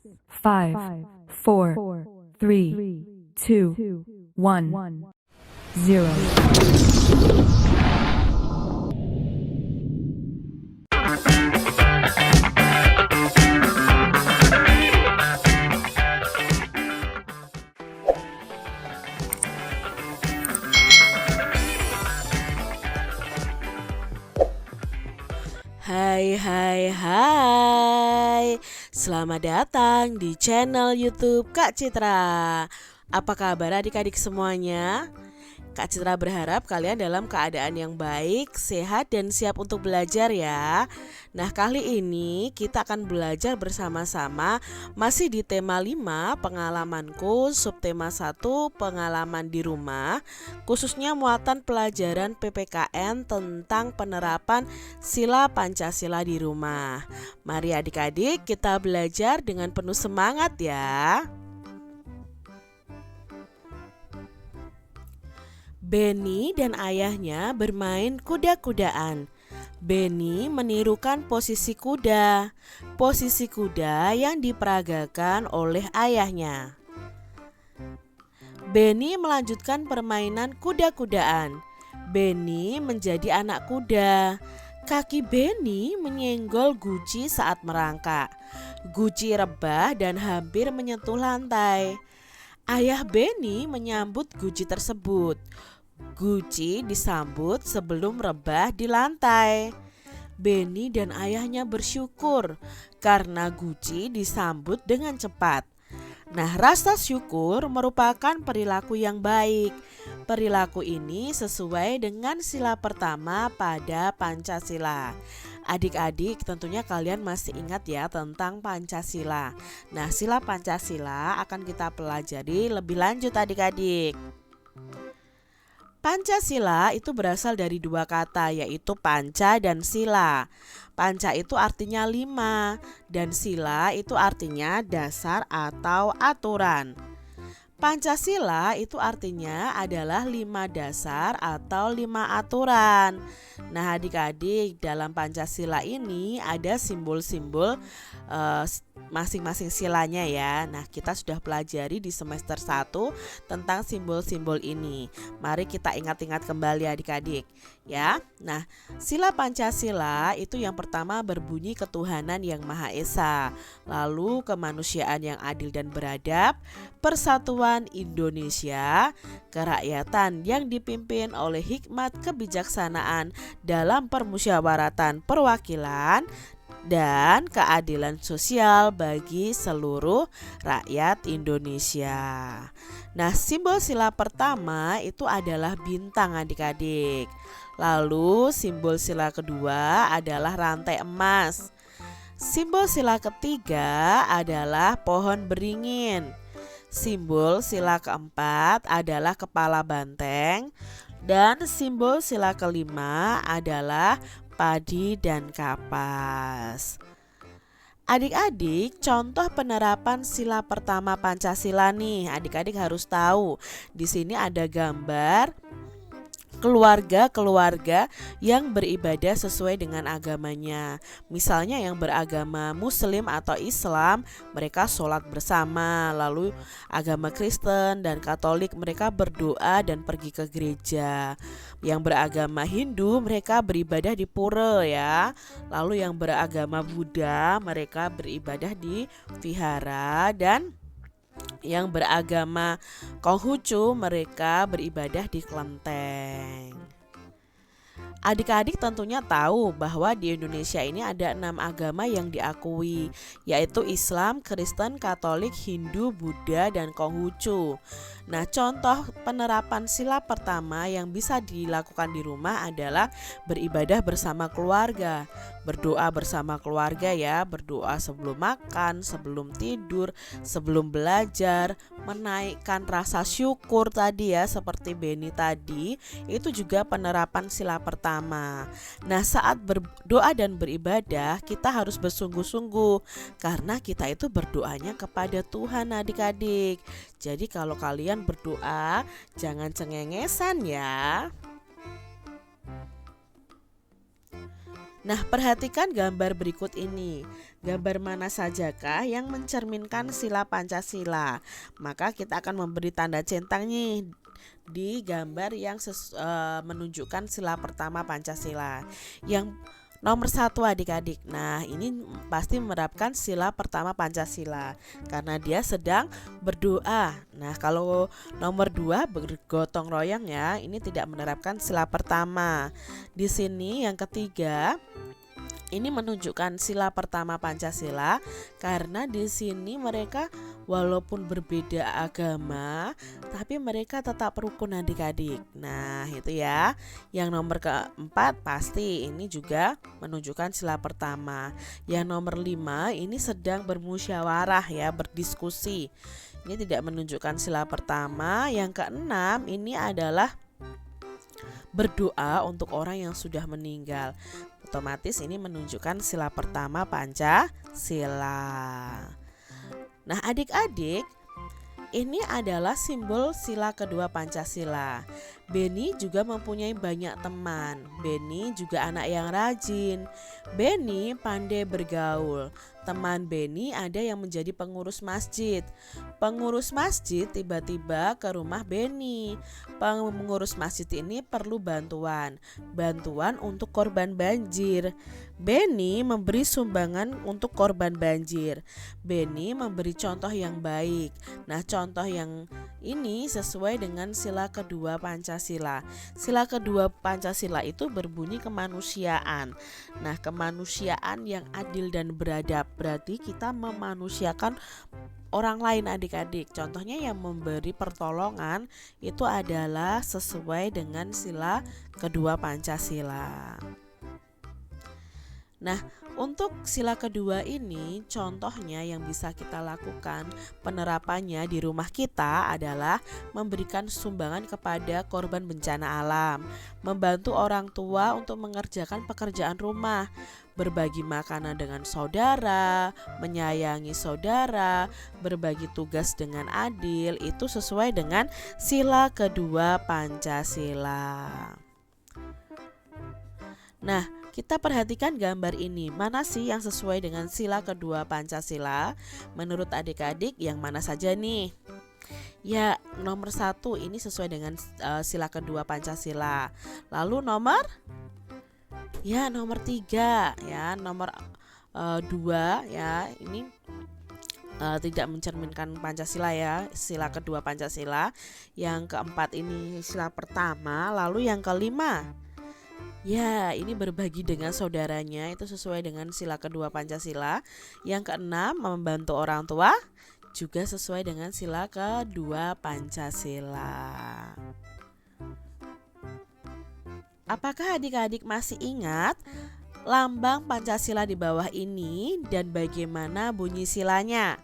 5, 4, 3, 2, 1, 0. Hai, selamat datang di channel YouTube Kak Citra. Apa kabar adik-adik semuanya? Kak Citra berharap kalian dalam keadaan yang baik, sehat, dan siap untuk belajar ya. Nah, kali ini kita akan belajar bersama-sama masih di tema 5 pengalamanku, subtema 1 pengalaman di rumah, khususnya muatan pelajaran PPKN tentang penerapan sila Pancasila di rumah. Mari adik-adik kita belajar dengan penuh semangat ya. Benny dan ayahnya bermain kuda-kudaan. Benny menirukan posisi kuda yang diperagakan oleh ayahnya. Benny melanjutkan permainan kuda-kudaan. Benny menjadi anak kuda. Kaki Benny menyenggol guci saat merangkak. Guci rebah dan hampir menyentuh lantai. Ayah Benny menyambut guci tersebut. Guci disambut sebelum rebah di lantai. Benny dan ayahnya bersyukur karena Guci disambut dengan cepat. Nah, rasa syukur merupakan perilaku yang baik. Perilaku ini sesuai dengan sila pertama pada Pancasila. Adik-adik tentunya kalian masih ingat ya tentang Pancasila. Nah, sila Pancasila akan kita pelajari lebih lanjut adik-adik. Pancasila itu berasal dari dua kata, yaitu panca dan sila. Panca itu artinya 5 dan sila itu artinya dasar atau aturan. Pancasila itu artinya adalah 5 dasar atau 5 aturan. Nah, adik-adik, dalam Pancasila ini ada simbol-simbol masing-masing silanya ya. Nah, kita sudah pelajari di semester 1 tentang simbol-simbol ini. Mari kita ingat-ingat kembali adik-adik ya. Nah, sila Pancasila itu yang pertama berbunyi ketuhanan yang Maha Esa, lalu kemanusiaan yang adil dan beradab, persatuan Indonesia, kerakyatan yang dipimpin oleh hikmat kebijaksanaan dalam permusyawaratan perwakilan, dan keadilan sosial bagi seluruh rakyat Indonesia. Nah, simbol sila pertama itu adalah bintang adik-adik. Lalu simbol sila kedua adalah rantai emas. Simbol sila ketiga adalah pohon beringin. Simbol sila keempat adalah kepala banteng. Dan simbol sila kelima adalah padi dan kapas. Adik-adik, contoh penerapan sila pertama Pancasila nih, adik-adik harus tahu. Di sini ada gambar keluarga-keluarga yang beribadah sesuai dengan agamanya. Misalnya yang beragama Muslim atau Islam, mereka sholat bersama. Lalu agama Kristen dan Katolik, mereka berdoa dan pergi ke gereja. Yang beragama Hindu, mereka beribadah di pura ya. Lalu yang beragama Buddha, mereka beribadah di vihara. Dan yang beragama Konghucu, mereka beribadah di kelenteng. Adik-adik tentunya tahu bahwa di Indonesia ini ada 6 agama yang diakui, yaitu Islam, Kristen, Katolik, Hindu, Buddha, dan Konghucu. Nah, contoh penerapan sila pertama yang bisa dilakukan di rumah adalah beribadah bersama keluarga. Berdoa bersama keluarga ya, berdoa sebelum makan, sebelum tidur, sebelum belajar, menaikkan rasa syukur tadi ya, seperti Benny tadi, itu juga penerapan sila pertama. Nah, saat berdoa dan beribadah, kita harus bersungguh-sungguh karena kita itu berdoanya kepada Tuhan adik-adik. Jadi kalau kalian berdoa, jangan cengengesan ya. Nah, perhatikan gambar berikut ini. Gambar mana sajakah yang mencerminkan sila Pancasila? Maka kita akan memberi tanda centang nih di gambar yang menunjukkan sila pertama Pancasila. Yang nomor 1 adik-adik. Nah, ini pasti menerapkan sila pertama Pancasila karena dia sedang berdoa. Nah, kalau nomor 2 bergotong royong ya, ini tidak menerapkan sila pertama. Di sini yang ketiga ini menunjukkan sila pertama Pancasila karena di sini mereka walaupun berbeda agama tapi mereka tetap rukun adik-adik. Nah, itu ya. Yang nomor keempat pasti ini juga menunjukkan sila pertama. Yang nomor 5 ini sedang bermusyawarah ya, berdiskusi. Ini tidak menunjukkan sila pertama. Yang keenam ini adalah berdoa untuk orang yang sudah meninggal. Otomatis ini menunjukkan sila pertama Pancasila. Nah, adik-adik, ini adalah simbol sila kedua Pancasila. Beni juga mempunyai banyak teman. Beni juga anak yang rajin. Beni pandai bergaul. Teman Beni ada yang menjadi pengurus masjid. Pengurus masjid tiba-tiba ke rumah Beni. Pengurus masjid ini perlu bantuan untuk korban banjir. Beni memberi sumbangan untuk korban banjir. Beni memberi contoh yang baik. Nah, contoh yang ini sesuai dengan sila kedua Pancasila. Sila kedua Pancasila itu berbunyi kemanusiaan. Nah, kemanusiaan yang adil dan beradab. Berarti kita memanusiakan orang lain adik-adik. Contohnya yang memberi pertolongan itu adalah sesuai dengan sila kedua Pancasila. Nah, untuk sila kedua ini contohnya yang bisa kita lakukan penerapannya di rumah kita adalah memberikan sumbangan kepada korban bencana alam, membantu orang tua untuk mengerjakan pekerjaan rumah, berbagi makanan dengan saudara, menyayangi saudara, berbagi tugas dengan adil, itu sesuai dengan sila kedua Pancasila. Nah, kita perhatikan gambar ini. Mana sih yang sesuai dengan sila kedua Pancasila? Menurut adik-adik yang mana saja nih? Ya, nomor 1 ini sesuai dengan sila kedua Pancasila. Lalu nomor 3 ya, nomor 2 ya, ini tidak mencerminkan Pancasila ya, sila kedua Pancasila. Yang keempat ini sila pertama. Lalu yang kelima, ya, ini berbagi dengan saudaranya, itu sesuai dengan sila kedua Pancasila. Yang keenam, membantu orang tua, juga sesuai dengan sila kedua Pancasila. Apakah adik-adik masih ingat lambang Pancasila di bawah ini dan bagaimana bunyi silanya?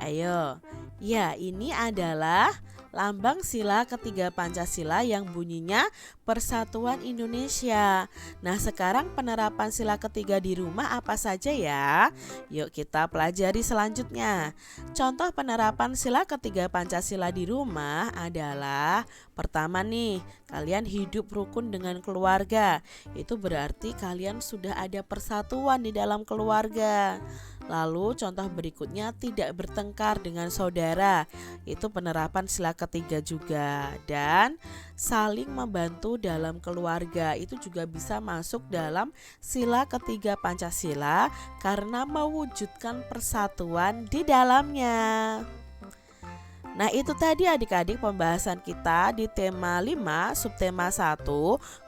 Ayo, ya, ini adalah lambang sila ketiga Pancasila yang bunyinya Persatuan Indonesia. Nah, sekarang penerapan sila ketiga di rumah apa saja ya? Yuk kita pelajari selanjutnya. Contoh penerapan sila ketiga Pancasila di rumah adalah pertama nih, kalian hidup rukun dengan keluarga. Itu berarti kalian sudah ada persatuan di dalam keluarga. Lalu contoh berikutnya, tidak bertengkar dengan saudara. Itu penerapan sila ketiga juga. Dan saling membantu dalam keluarga, itu juga bisa masuk dalam sila ketiga Pancasila karena mewujudkan persatuan di dalamnya. Nah, itu tadi adik-adik pembahasan kita di tema 5 subtema 1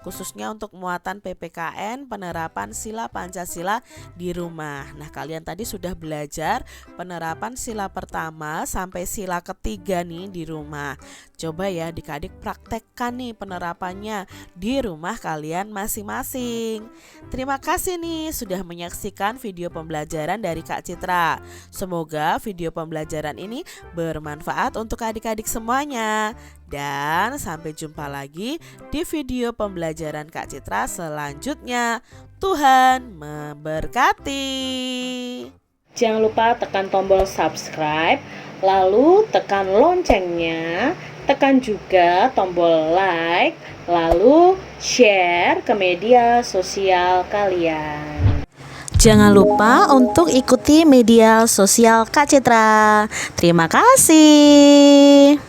khususnya untuk muatan PPKN penerapan sila Pancasila di rumah. Nah, kalian tadi sudah belajar penerapan sila pertama sampai sila ketiga nih di rumah. Coba ya adik-adik praktekkan nih penerapannya di rumah kalian masing-masing. Terima kasih nih sudah menyaksikan video pembelajaran dari Kak Citra. Semoga video pembelajaran ini bermanfaat untuk adik-adik semuanya. Dan sampai jumpa lagi di video pembelajaran Kak Citra selanjutnya. Tuhan memberkati. Jangan lupa tekan tombol subscribe, lalu tekan loncengnya, tekan juga tombol like, lalu share ke media sosial kalian. Jangan lupa untuk ikuti media sosial Kak Citra. Terima kasih.